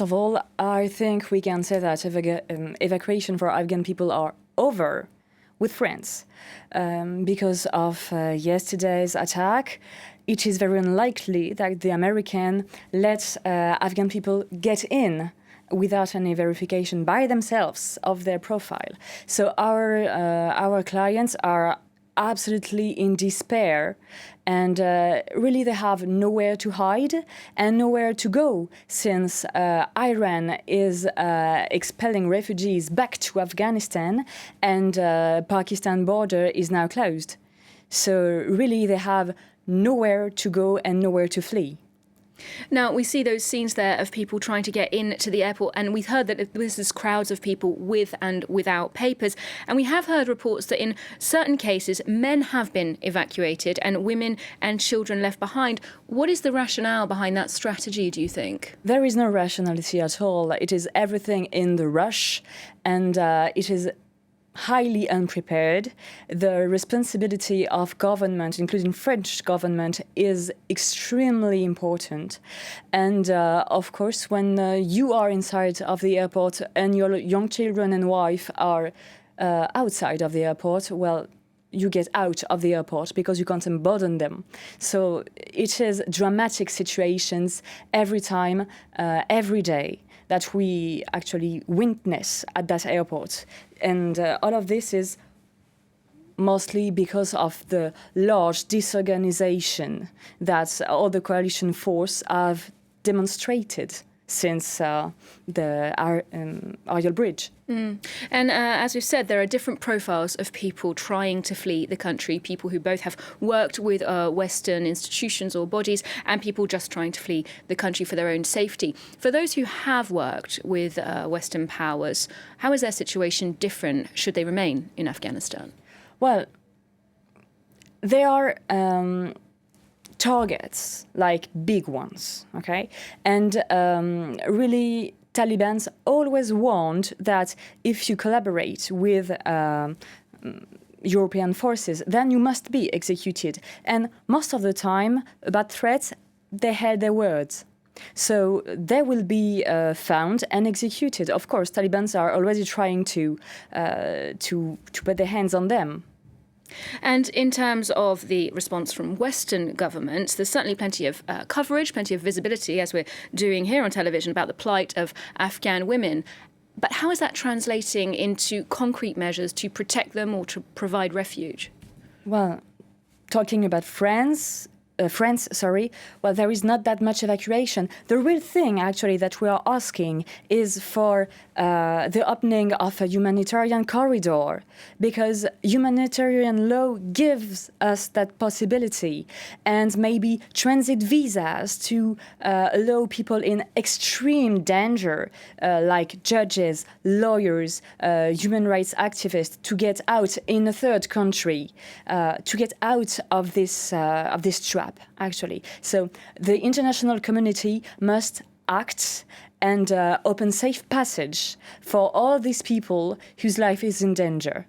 First of all, I think we can say that evacuation for Afghan people are over with France. Because of yesterday's attack, it is very unlikely that the American let Afghan people get in without any verification by themselves of their profile. So our clients are absolutely in despair, and really they have nowhere to hide and nowhere to go, since Iran is expelling refugees back to Afghanistan, and Pakistan border is now closed. So really they have nowhere to go and nowhere to flee. Now, we see those scenes there of people trying to get into the airport, and we've heard that this is crowds of people with and without papers. And we have heard reports that in certain cases, men have been evacuated and women and children left behind. What is the rationale behind that strategy, do you think? There is no rationality at all. It is everything in the rush, and it is highly unprepared. The responsibility of government, including French government, is extremely important. And of course, when you are inside of the airport and your young children and wife are outside of the airport, well, you get out of the airport because you can't unburden them. So it is dramatic situations every time, every day, that we actually witness at that airport. And all of this is mostly because of the large disorganization that all the coalition force have demonstrated since the Ariel Bridge. And as we've said, there are different profiles of people trying to flee the country, people who both have worked with Western institutions or bodies, and people just trying to flee the country for their own safety. For those who have worked with Western powers, how is their situation different should they remain in Afghanistan? Well, there are targets, like big ones, okay? And really, Taliban always warned that if you collaborate with European forces, then you must be executed. And most of the time, about threats, they held their words. So they will be found and executed. Of course, Taliban are already trying to put their hands on them. And in terms of the response from Western governments, there's certainly plenty of coverage, plenty of visibility, as we're doing here on television, about the plight of Afghan women. But how is that translating into concrete measures to protect them or to provide refuge? Well, talking about France, well, there is not that much evacuation. The real thing, actually, that we are asking is for the opening of a humanitarian corridor, because humanitarian law gives us that possibility, and maybe transit visas to allow people in extreme danger, like judges, lawyers, human rights activists, to get out in a third country, to get out of this trap, actually. So the international community must act and open safe passage for all these people whose life is in danger.